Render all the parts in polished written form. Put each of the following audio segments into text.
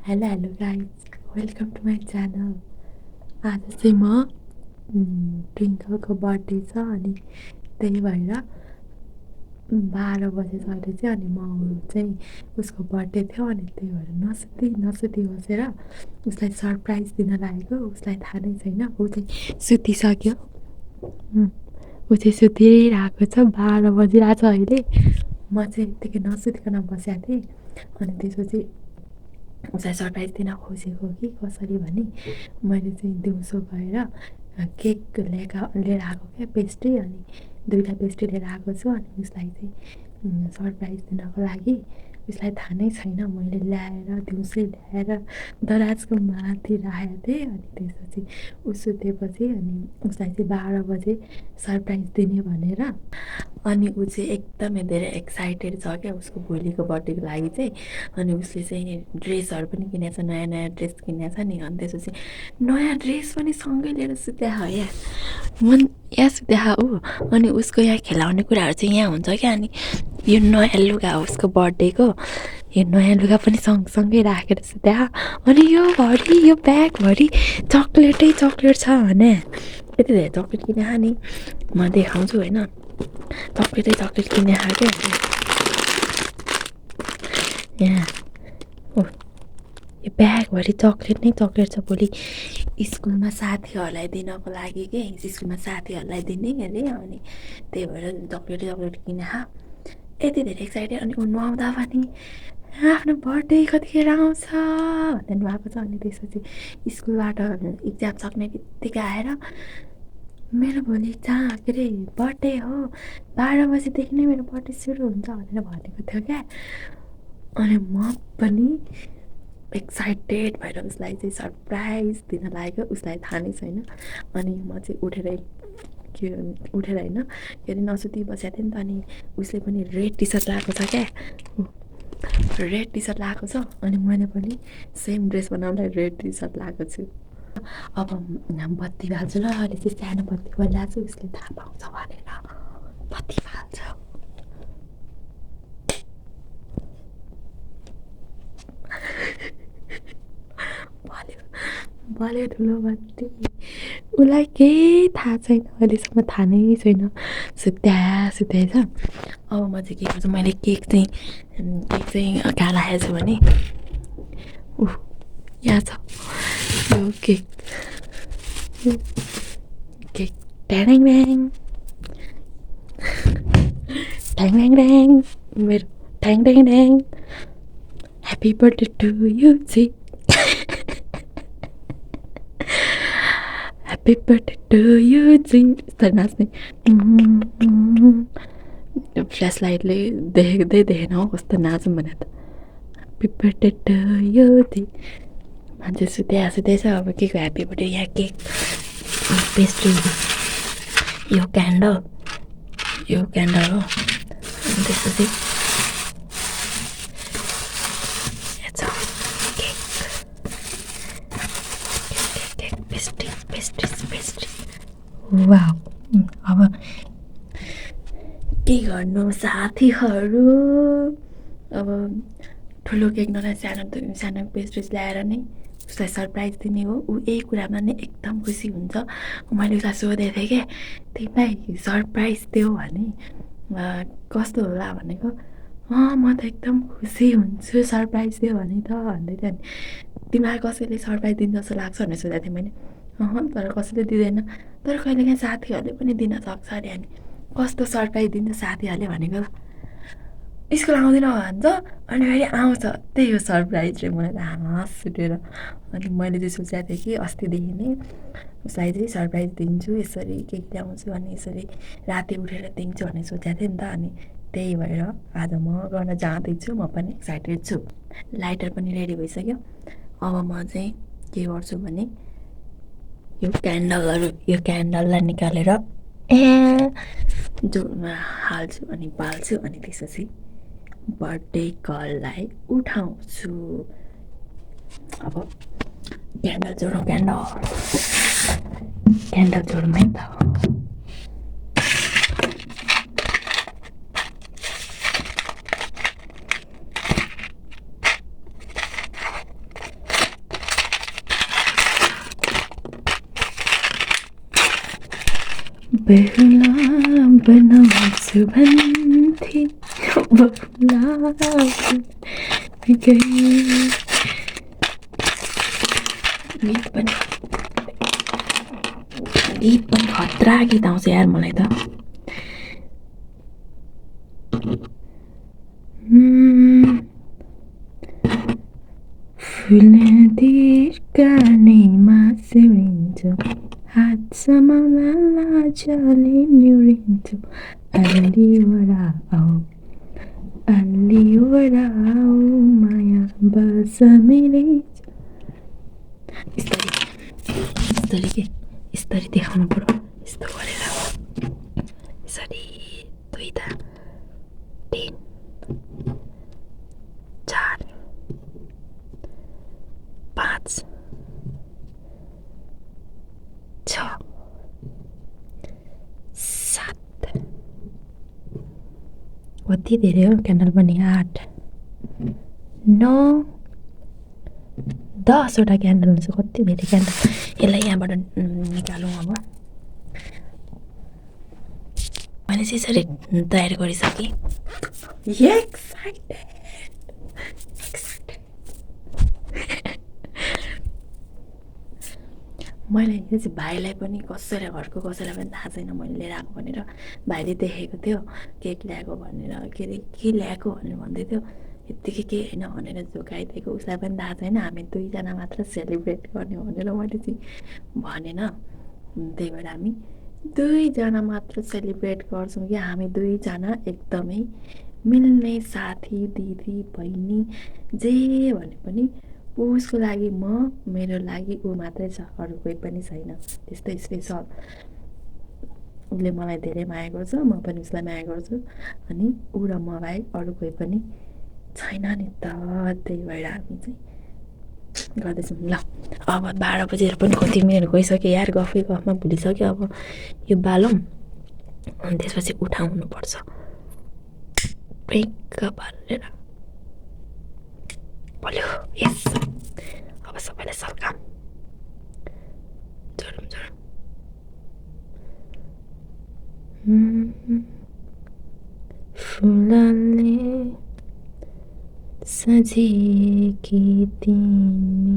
Hello guys, welcome to my channel. आज चाहिँ म ट्विङ्कलको बर्थडे छ अनि त्यही भएर 12 बजेसम्म चाहिँ अनि म चाहिँ उसको बर्थडे थियो अनि त्यही भएर नसुती बसेर उसलाई सरप्राइज दिन लागेको। उसलाई थाहा नै छैन, ऊ चाहिँ सुतिसक्यो। ऊ चाहिँ सुतिरहेको छ, 12 बजिरहेको छ अहिले। म चाहिँ यत्तिकै नसुतिकन बसेको थिएँ अनि त्यसपछि उसलाई सरप्राइज दिन खोजेको कि कसरी भने मैले चाहिँ दिउँसो गएर केक लिएर आएको क्या, पेस्ट्री अनि 2टा पेस्ट्री लिएर आएको छु अनि उसलाई चाहिँ सरप्राइज दिनको लागि। उसलाई थाहा नै छैन, मैले ल्याएर दिउँसै ल्याएर दराजको माथि राखेको थिएँ अनि त्यसपछि ऊ सुतेपछि अनि उसलाई चाहिँ 12 बजे सरप्राइज दिने भनेर। अनि ऊ चाहिँ एकदमै धेरै एक्साइटेड छ क्या उसको भोलिको बर्थडेको लागि चाहिँ। अनि उसले चाहिँ ड्रेसहरू पनि किनेको छ, नयाँ नयाँ ड्रेस किनेको छ नि। अनि त्यसपछि नयाँ ड्रेस पनि सँगै लिएर सुत्या या मन यहाँ सुत्या ऊ। अनि उसको यहाँ खेलाउने कुराहरू चाहिँ यहाँ हुन्छ क्या। अनि यो नयाँ लुगा हो उसको बर्थडेको, यो नयाँ लुगा पनि सँगसँगै राखेर सुत्या। अनि यो भरि यो ब्यागभरि चक्लेटै चक्लेट छ भने यति धेरै चक्लेट किने नि म देखाउँछु होइन। चक्लेटै चक्लेट किने क्या यहाँ। यो ब्यागभरि चक्लेट नै चक्लेट छ। भोलि स्कुलमा साथीहरूलाई दिनको लागि के, स्कुलमा साथीहरूलाई दिने अरे। अनि त्यही भएर चक्लेटै चक्लेट किने यति धेरै एक्साइटेड। अनि ऊ नुहाउँदा पनि आफ्नो बर्थडे कतिखेर आउँछ भन्दै नुहाएको छ। अनि त्यसपछि स्कुलबाट इक्जाम सक्ने बित्तिकै आएर मेरो भोलि के अरे बर्थडे हो, 12 बजीदेखि नै मेरो बर्थडे सुरु हुन्छ भनेर भनेको थियो क्या। अनि म पनि एक्साइटेड भएर उसलाई चाहिँ सरप्राइज दिन लागेको। उसलाई थाहा नै छैन। अनि म चाहिँ उठेर होइन के अरे नसुती बसेको थिएँ नि त। अनि उसले पनि रेड टी सर्ट लगाएको छ क्या, रेड टी सर्ट लगाएको छ। अनि मैले पनि सेम ड्रेस बनाउनलाई रेड टी सर्ट लगाएको छु। अब बत्ती बाल्छु ल, अहिले चाहिँ सानो बत्ती बलिरहेको छु, उसले थाहा पाउँछ भनेर बत्ती बाल्छु। बल्यो ठुलो बत्ती। उसलाई केही थाहा छैन, अहिलेसम्म थाहा नै छैन, सुत्या छ। अब म चाहिँ के गर्छु, मैले केक चाहिँ कहाँ राखेको छु भने यहाँ छ यो केक। ट्याङ ट्याङ मेरो ट्याङ ह्याप्पी बर्थडे टु यु जी, ह्याप्पी बर्थडे टु यु जी। यस्तो नाच्ने फ्ल्यास लाइटले देख्दै देखेन हौ कस्तो नाचौँ भने त। ह्याप्पी बर्थडे टु यु जी। मान्छे सुतेछ। अब के को ह्याप्पी बर्थडे, यहाँ केक, पेस्ट्री, यो क्यान्डल हो। अनि त्यसपछि पेस्ट्री वाह। अब के गर्नु साथीहरू, अब ठुलो केक नलाई सानो पेस्ट्रिज ल्याएर नै उसलाई सरप्राइज दिने हो। ऊ यही कुरामा नै एकदम खुसी हुन्छ। मैले उसलाई सोधेको थिएँ क्या, तिमीलाई सरप्राइज दियो भने कस्तो होला भनेको। म त एकदम खुसी हुन्छु सरप्राइज दियो भने त भन्दै थियो। अनि तिमीलाई कसैले सरप्राइज दिन्छ जस्तो लाग्छ भनेर सोधेको थिएँ मैले। तर कसैले दिँदैन, तर कहिलेकाहीँ साथीहरूले पनि दिन सक्छ अरे। अनि कस्तो सरप्राइज दिन्छ साथीहरूले भनेको, स्कुल आउँदैन भन्छ अनि फेरि आउँछ, त्यही हो सरप्राइज रे। मलाई हाँस उठेर। अनि मैले चाहिँ सोचेको थिएँ कि अस्तिदेखि नै उसलाई चाहिँ सरप्राइज दिन्छु, यसरी केक ल्याउँछु अनि यसरी राति उठेर दिन्छु भन्ने सोचेको थिएँ नि त। अनि त्यही भएर आज म गर्न जाँदैछु, म पनि एक्साइटेड छु। लाइटर पनि रेडी भइसक्यो। अब म चाहिँ के गर्छु भने यो क्यान्डललाई निकालेर जोडमा हाल्छु अनि बाल्छु। अनि त्यसपछि बर्थडे गर्ललाई उठाउँछु। अब क्यान्डल जोडौँ, क्यान्डल जोडौँ है त। बेहुला बनाउँछु भन्थे बहुला गई। गीत पनि खतरा गीत आउँछ यार मलाई त। फुलतिर कानेमा सिउरिन्छु, हात समाउला लाजले निउरिन्छु। अलि ओराऊ माया बस मेरै। यस्तरी देखाउनु पर्यो, यस्तो गरेर यसरी 2 टा 3 4 5 6 7 कति धेरै हो क्यान्डल पनि 8 9 10 वटा क्यान्डल हुन्छ। कति धेरै क्यान्डल। यसलाई यहाँबाट निकालौँ। अब मैले चाहिँ यसरी तयार गरिसकेँ। एक्साइटेड मैले यो चाहिँ भाइलाई पनि घरको कसैलाई पनि थाहा छैन मैले लिएर आएको भनेर। भाइले देखेको थियो केक ल्याएको भनेर, के ल्याएको भनेर भन्दै थियो। यत्तिकै केही होइन भनेर झुकाइदिएको। उसलाई पनि थाहा छैन हामी 2 जना मात्र सेलिब्रेट गर्ने भनेर मैले चाहिँ भनेन। त्यही भएर हामी 2 जना मात्र सेलिब्रेट गर्छौँ कि हामी 2 जना एकदमै मिल्ने साथी, दिदी, बहिनी जे भने पनि उसको लागि म, मेरो लागि ऊ मात्रै छ, अरू कोही पनि छैन। त्यस्तो स्पेसल। उसले मलाई धेरै माया गर्छ, म पनि उसलाई माया गर्छु। अनि ऊ र म बाहेक अरू कोही पनि छैन नि त। त्यही भएर हामी चाहिँ गर्दैछौँ। ल अब 12 बजेर पनि कति मिनट गइसक्यो यार। गफमा भुलिसक्यो। अब यो बालौँ अनि त्यसपछि उठाउनुपर्छ। ब्रेक बालेर बोल्यो। यस अब सबैलाई सल्काम। जोरौँ। फुलले सजेकी तिमी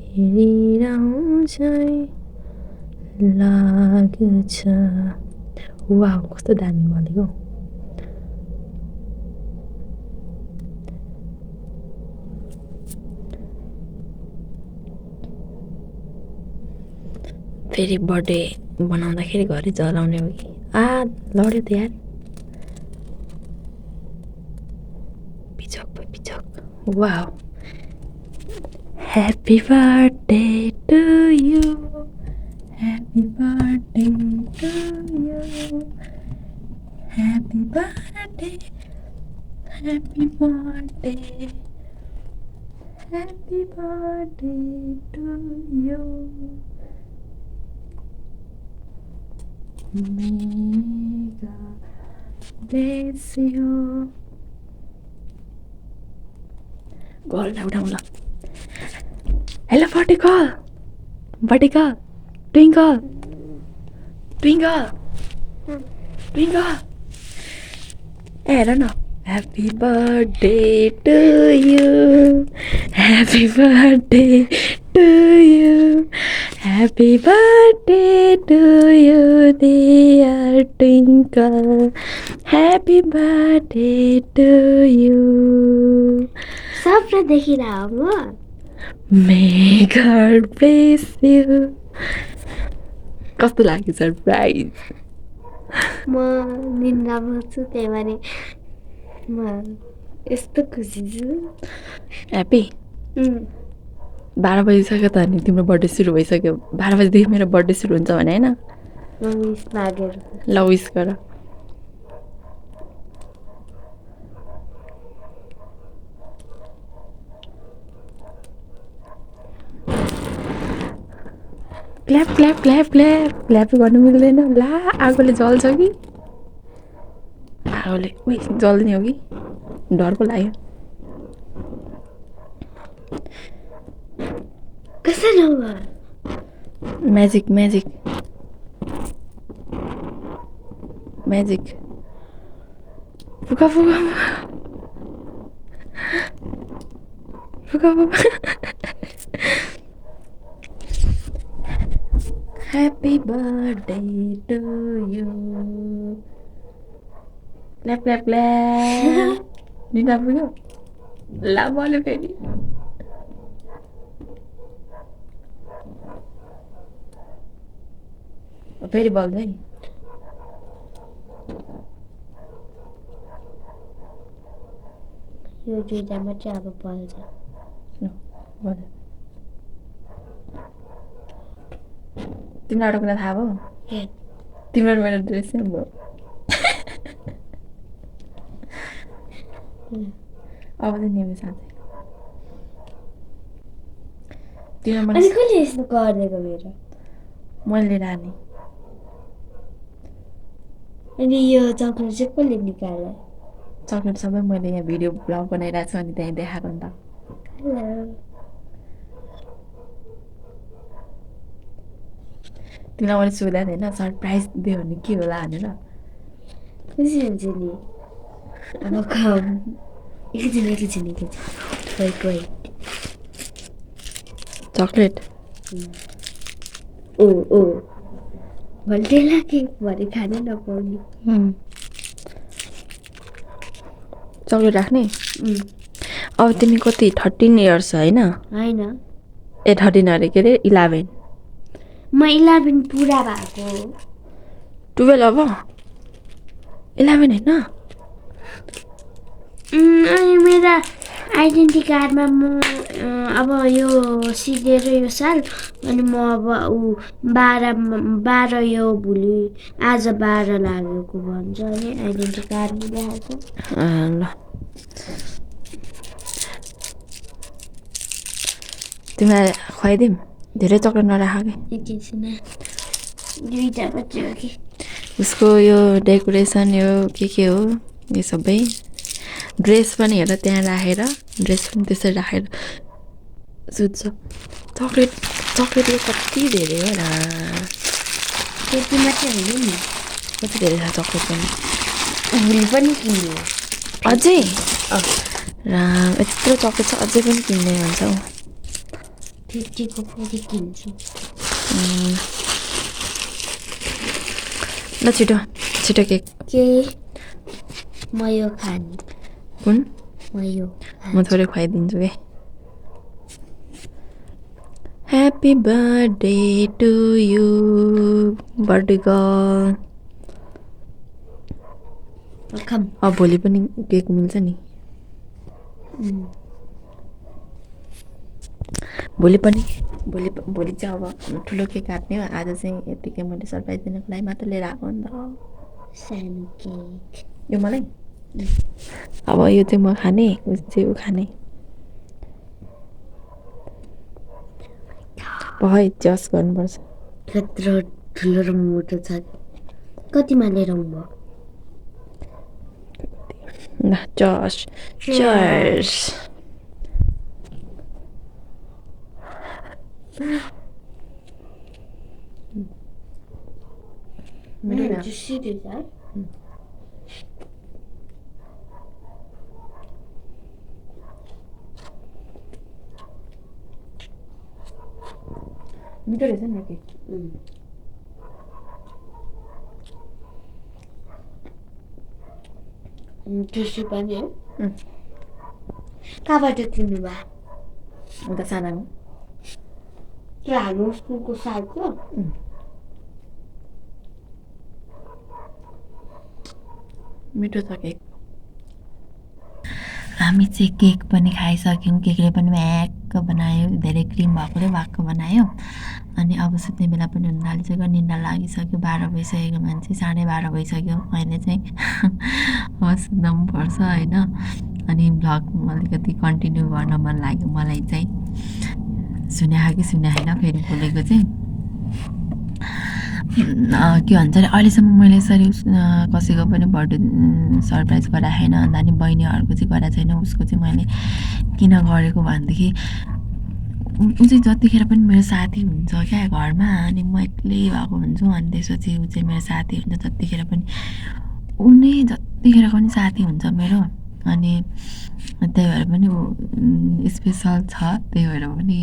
हेरिरहन्छ लाग्छ। वाउ कस्तो दामी बोलेको। फेरि बर्थडे बनाउँदाखेरि घरि जलाउने हो कि लड्यो त यार। पिचक wow. Happy birthday to you, happy birthday to you, happy birthday, happy birthday, happy birthday to you. May God bless you. Goal down. Hello, vertical. Twinkle. Hey, I don't know. Happy birthday to you. Happy birthday to you. Happy birthday to you, dear Twinkle. Happy birthday to you. Sapna देखिरहेको May God bless you. कस्तो लाग्यो surprise? म निन्द्रामा छु, त्यही भएर म यस्तो खुसी छु। ह्याप्पी 12 बजिसक्यो त अनि तिम्रो बर्थडे सुरु भइसक्यो। 12 बजीदेखि मेरो बर्थडे सुरु हुन्छ भने होइन? ल विस गर। क्ल्याप गर्नु मिल्दैन। ला आगोले जल्छ कि? आगोले जल्ने हो कि? डर पो लाग्यो। कसरी म्याजिक म्याजिक फुका फुका फुका फुका happy birthday to you clap clap clap निना पुग्यो ला बोल्यो फेरि फेरि बोल्छ नि यो दुईटा मात्रै अब बल्छ बोल्यो तिमीलाई एउटा कुरा थाहा भयो तिम्रो मेरो ड्रेस सेम भयो अब चाहिँ निम्न साथै तिम्रो अनि मैले कहिले यस्तो गरिदिएको मेरो मैले रानी अनि यो चक्लेट चाहिँ कसले निकाल्यो चक्लेट सबै मैले यहाँ भिडियो ब्लग बनाइरहेको छु अनि त्यहीँ देखाएको नि त तिमीलाई मैले सोधेको थिएँ होइन सरप्राइज दियो भने के होला भनेर खुसी हुन्छ नि अब खाऊँ एकैछिन वेट चक्लेट ओ भल्टेला केक भरे खानै नपाउने चक्लेट राख्ने अब तिमी कति 13 इयर्स होइन होइन ए 13 अरे के अरे 11 म 11 पुरा भएको 12 अब 11 होइन अनि मेरा आइडेन्टिटी कार्डमा म अब यो सिधेर यो साल अनि म अब ऊ 12 यो भोलि आज 12 लागेको भन्छ अनि आइडेन्टिटी कार्डमा देखाएको ल तिमीलाई खुवाइदिउँ धेरै चक्लेट नराख कि एकैछिन दुईटा मात्रै हो कि उसको यो डेकोरेसन यो के हो यो सबै ड्रेस पनि हेर त्यहाँ राखेर ड्रेस पनि त्यसरी राखेर सुत्छ चक्लेट यो कति धेरै हो र त्यति मात्रै होइन नि कति धेरै छ चक्लेट पनि भोलि पनि किन्यो अझै राम यत्रो चक्लेट छ अझै पनि किन्दै हुन्छ हौ 50 को फेरि किन्छु ल छिटो केक के म यो खाने कुन म यो म थोरै खुवाइदिन्छु के happy birthday to you birthday girl खाऊँ अब भोलि पनि केक मिल्छ नि भोलि चाहिँ अब ठुलो केक काट्ने हो आज चाहिँ यतिकै मैले सरप्राइज दिनको लागि मात्र लिएर आएको नि त सानो केक यो मलाई अब यो चाहिँ म खाने उस चाहिँ ऊ खाने है जस गर्नुपर्छ कत्रो ठुलो र मोटो छ कतिमा लिएर आउनुभयो ल जस चर्स मिठो रहेछ नि केक टिस्यु पनि हो कहाँबाट किन्नु भयो उता सानामा त्यो हाम्रो स्कुलको साथको मिठो छ केक हामी चाहिँ केक पनि खाइसक्यौँ केकले पनि म्याक्क बनायो धेरै क्रिम भएकोले वाक्क बनायो अनि अब सुत्ने बेला पनि हुन थालिसक्यो निन्दा लागिसक्यो 12 भइसकेको मान्छे 12:30 भइसक्यो अहिले चाहिँ सुत्न पनि पर्छ होइन अनि भ्लग अलिकति कन्टिन्यू गर्न मन लाग्यो मलाई चाहिँ सुने होइन फेरि बोलेको चाहिँ के भन्छ अरे अहिलेसम्म मैले यसरी कसैको पनि बर्थडे सरप्राइज गराएको छैन अन्त अनि बहिनीहरूको चाहिँ गराएको छैन उसको चाहिँ मैले किन गरेको भनेदेखि ऊ चाहिँ जतिखेर पनि मेरो साथी हुन्छ क्या घरमा, अनि म एक्लै भएको हुन्छु। अनि त्यसपछि ऊ चाहिँ मेरो साथी हुन्छ जतिखेर पनि, ऊ नै जतिखेर पनि साथी हुन्छ मेरो। अनि त्यही भएर पनि ऊ स्पेसल छ, त्यही भएर पनि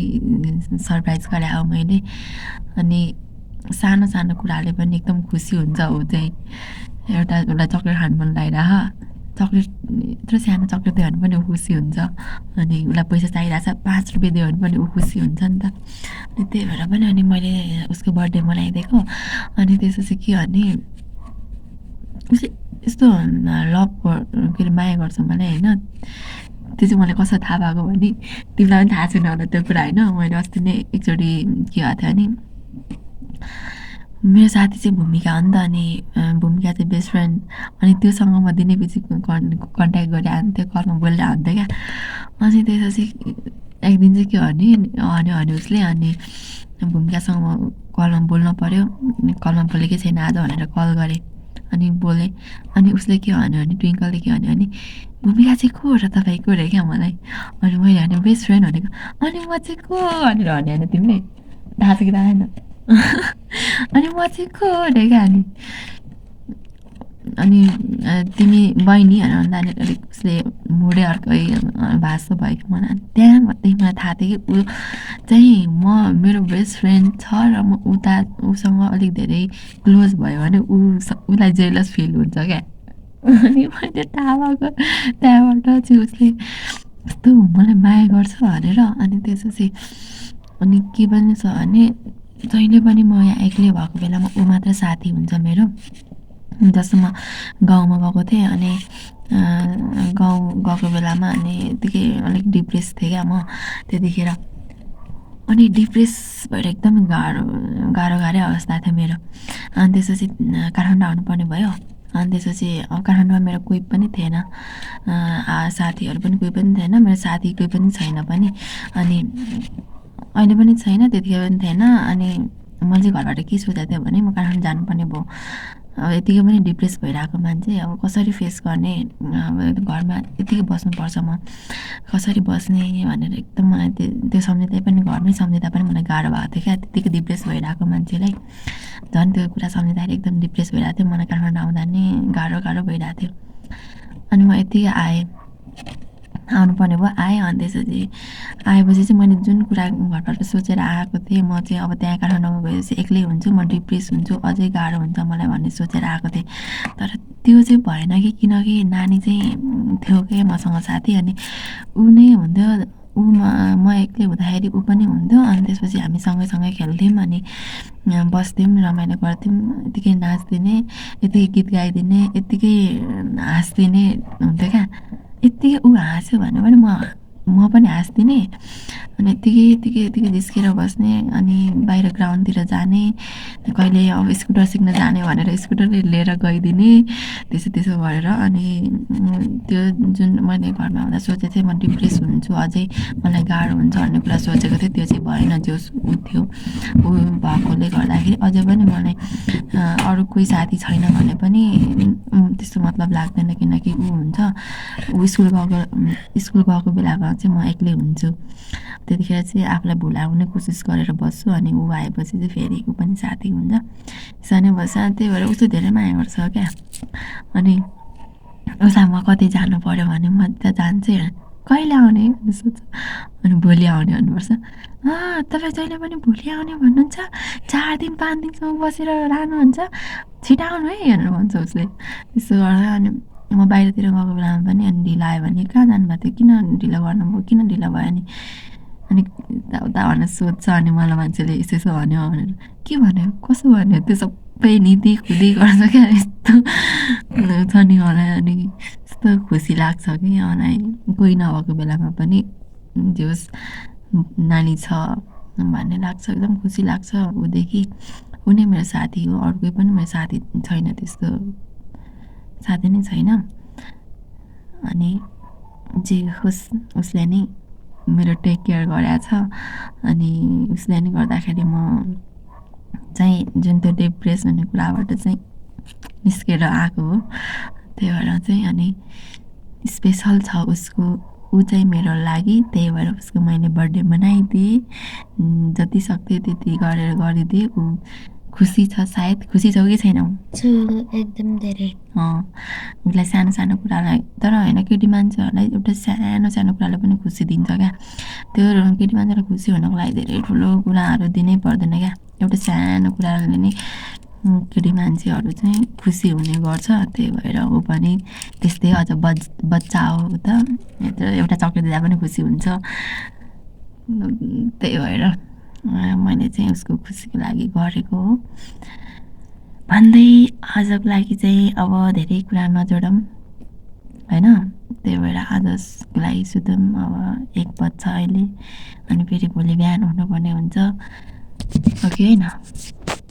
सरप्राइज गराएको मैले। अनि सानो सानो कुराले पनि एकदम खुसी हुन्छ ऊ चाहिँ। एउटा उसलाई चक्लेट खानु मन लागिरह, चक्लेट यत्रो सानो चक्लेट दियो भने पनि ऊ खुसी हुन्छ। अनि उसलाई पैसा चाहिरहेको छ, 5 रुपियाँ दियो भने पनि ऊ खुसी हुन्छ नि त। अनि त्यही भएर पनि अनि मैले उसको बर्थडे मनाइदिएको। अनि त्यसपछि के भने ऊ चाहिँ यस्तो लभ के अरे माया गर्छ मलाई होइन। त्यो चाहिँ मलाई कसरी थाहा भएको भने, तिमीलाई पनि थाहा छैन होला त्यो कुरा होइन। मैले अस्ति नै एकचोटि के भएको थियो भने, मेरो साथी चाहिँ भूमिका हो नि त। अनि भूमिका चाहिँ बेस्ट फ्रेन्ड। अनि त्योसँग म दिनैपछि कन्ट्याक्ट गरेर आउँथ्यो, कलमा बोलेर आउँथ्यो क्या। अनि त्यसपछि एक दिन चाहिँ के भने उसले, अनि भूमिकासँग म कलमा बोल्नु पऱ्यो, कलमा बोलेकै छैन आज भनेर कल गरेँ। अनि बोलेँ। अनि उसले के भन्यो भने, ट्विङ्कलले के भन्यो भने, भूमिका चाहिँ को हो र तपाईँको अरे क्या मलाई। अनि मैले भने बेस्ट फ्रेन्ड भनेको। अनि म चाहिँ को भनेर भन्यो होइन, तिमीले थाहा छ कि थाहा छैन? अनि म चाहिँ को अरे क्या। अनि तिमी बहिनी भनेर भन्दा अनि अलिक उसले मुडै अर्कै भाषा भयो कि मलाई। त्यहाँदेखि मलाई थाहा थियो कि ऊ चाहिँ मेरो बेस्ट फ्रेन्ड छ र म उसँग अलिक धेरै क्लोज भयो भने उसलाई जेलस फिल हुन्छ क्या। अनि मैले थाहा भएको त्यहाँबाट चाहिँ उसले यस्तो मलाई माया गर्छ भनेर। अनि त्यसपछि अनि के पनि छ भने, जहिले पनि म यहाँ एक्लै भएको बेलामा ऊ मात्र साथी हुन्छ मेरो। जस्तो म गाउँमा गएको थिएँ, अनि गाउँ गएको बेलामा अनि यत्तिकै अलिक डिप्रेस थिएँ क्या म त्यतिखेर। अनि डिप्रेस भएर एकदमै गाह्रै अवस्था थियो मेरो। अनि त्यसपछि काठमाडौँ आउनुपर्ने भयो। अनि त्यसपछि अब काठमाडौँमा मेरो कोही पनि थिएन, साथीहरू पनि कोही पनि थिएन, मेरो साथी कोही पनि छैन पनि। अनि अहिले पनि छैन, त्यतिखेर पनि थिएन। अनि मैले चाहिँ घरबाट के सोचेको थिएँ भने, म काठमाडौँ जानुपर्ने भयो। अब यतिकै पनि डिप्रेस भइरहेको मान्छे अब कसरी फेस गर्ने, अब घरमा यतिकै बस्नुपर्छ, म कसरी बस्ने भनेर एकदम मलाई त्यो सम्झिँदै पनि, घरमै सम्झिँदा पनि मलाई गाह्रो भएको थियो क्या। त्यतिकै डिप्रेस भइरहेको मान्छेलाई झन् त्यो कुरा सम्झिँदाखेरि एकदम डिप्रेस भइरहेको थियो। मलाई काठमाडौँ आउँदा नि गाह्रो भइरहेको थियो। अनि म यतिकै आउनुपर्ने भयो, आएँ। अनि त्यसपछि आएपछि चाहिँ मैले जुन कुरा घरबाट सोचेर आएको थिएँ, म चाहिँ अब त्यहाँ काठमाडौँमा गएपछि एक्लै हुन्छु, म डिप्रेस हुन्छु, अझै गाह्रो हुन्छ मलाई भन्ने सोचेर आएको थिएँ। तर त्यो चाहिँ भएन कि, किनकि नानी चाहिँ थियो क्या मसँग साथी। अनि ऊ नै हुन्थ्यो, म एक्लै हुँदाखेरि ऊ पनि हुन्थ्यो। अनि त्यसपछि हामी सँगै खेल्थ्यौँ, अनि बस्थ्यौँ, रमाइलो गर्थ्यौँ, यत्तिकै नाचिदिने, यत्तिकै गीत गाइदिने, यत्तिकै हाँसिदिने हुन्थ्यो क्या। यत्तिकै ऊ हाँस्यो भने पनि म पनि हाँसिदिने। अनि यत्तिकै जिस्केर बस्ने। अनि बाहिर ग्राउन्डतिर जाने, कहिले अब स्कुटर सिक्न जाने भनेर स्कुटर लिएर गइदिने, त्यसो गरेर। अनि त्यो जुन मैले घरमा आउँदा सोचेको थिएँ म डिप्रेस हुन्छु, अझै मलाई गाह्रो हुन्छ भन्ने कुरा सोचेको थिएँ, त्यो चाहिँ भएन। जोस् ऊ थियो, ऊ भएकोले गर्दाखेरि अझै पनि मलाई अरू कोही साथी छैन भने पनि त्यस्तो मतलब लाग्दैन, किनकि ऊ हुन्छ। ऊ स्कुल गएको बेलामा चाहिँ म एक्लै हुन्छु, त्यतिखेर चाहिँ आफूलाई भुलाउने कोसिस गरेर बस्छु। अनि ऊ आएपछि चाहिँ फेरि ऊ पनि साथी हुन्छ, सानै बस्छ। त्यही भएर उसले धेरै माया गर्छ क्या। अनि उसलाई म कतै जानु पऱ्यो भने म त जान्छै, कहिले आउने भनेर सोध्छ। अनि भोलि आउने भन्नुपर्छ। तपाईँ जहिले पनि भोलि आउने भन्नुहुन्छ, 4 दिन 5 दिनसम्म बसेर लानुहुन्छ, छिटो आउनु है भनेर भन्छ उसले। त्यसो गर्दा अनि म बाहिरतिर गएको बेलामा पनि अनि ढिलो आयो भने, कहाँ जानुभएको थियो, किन ढिलो गर्नुभयो, किन ढिलो भयो अनि उता भनेर सोध्छ। अनि मलाई मान्छेले यसो भन्यो भनेर, के भन्यो, कसो भन्यो, त्यो सबै निदी खुदी गर्छ क्या। यस्तो छ नि मलाई। अनि यस्तो खुसी लाग्छ कि मलाई कोही नभएको बेलामा पनि जोस् नानी छ भन्ने लाग्छ, एकदम खुसी लाग्छ ऊदेखि। ऊ नै मेरो साथी हो, अरू कोही पनि मेरो साथी छैन, त्यस्तो साथी नै छैन। अनि जे होस् उसले नै मेरो टेक केयर गरेको छ। अनि उसले नै गर्दाखेरि म चाहिँ जुन त्यो डिप्रेस भन्ने कुराबाट चाहिँ निस्केर आएको हो, त्यही भएर चाहिँ। अनि स्पेसल छ उसको ऊ चाहिँ मेरो लागि, त्यही भएर उसको मैले बर्थडे मनाइदिएँ। जति सक्थ्यो त्यति गरेर गरिदिएँ। ऊ खुसी छ सायद। खुसी छौ कि छैनौ? एकदम धेरै। उसलाई सानो सानो कुरालाई, तर होइन, केटी मान्छेहरूलाई एउटा सानो सानो कुराले पनि खुसी दिन्छ क्या। त्यो केटी मान्छेलाई खुसी हुनको लागि धेरै ठुलो कुराहरू दिनै पर्दैन क्या। एउटा सानो कुराले नै केटी मान्छेहरू चाहिँ खुसी हुने गर्छ। त्यही भएर ऊ पनि त्यस्तै, अझ बच्चा हो त, एउटा चक्लेट दिँदा पनि खुसी हुन्छ। त्यही भएर मैले चाहिँ उसको खुसीको लागि गरेको हो भन्दै आजको लागि चाहिँ अब धेरै कुरा नजोडौँ होइन। त्यही भएर आजको लागि सुतौँ। अब 1 बज्छ अहिले, अनि फेरि भोलि बिहान उठ्नुपर्ने हुन्छ। ओके होइन?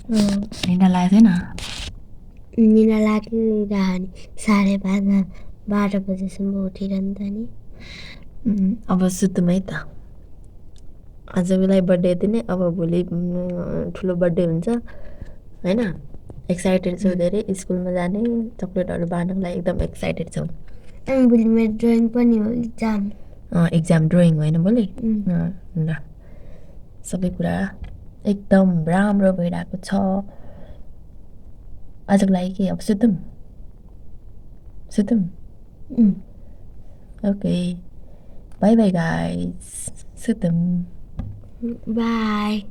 निद्रा लागेको छैन? निद्रा लागिरहने 5:30 बजेसम्म उठिरहन्छ नि। अब सुतौँ है त। आजको लागि बर्थडे यति नै। अब भोलि ठुलो बर्थडे हुन्छ होइन। एक्साइटेड छौ धेरै, स्कुलमा जाने, चक्लेटहरू बाँड्नको लागि एकदम एक्साइटेड छौ। अनि भोलि मेरो ड्रइङ पनि हो, एक्जाम ड्रइङ होइन भोलि? ल, सबै कुरा एकदम राम्रो भइरहेको छ। आजको लागि के अब सुतौँ? ओके, बाई बाई गाइस, सुतौँ। बाई।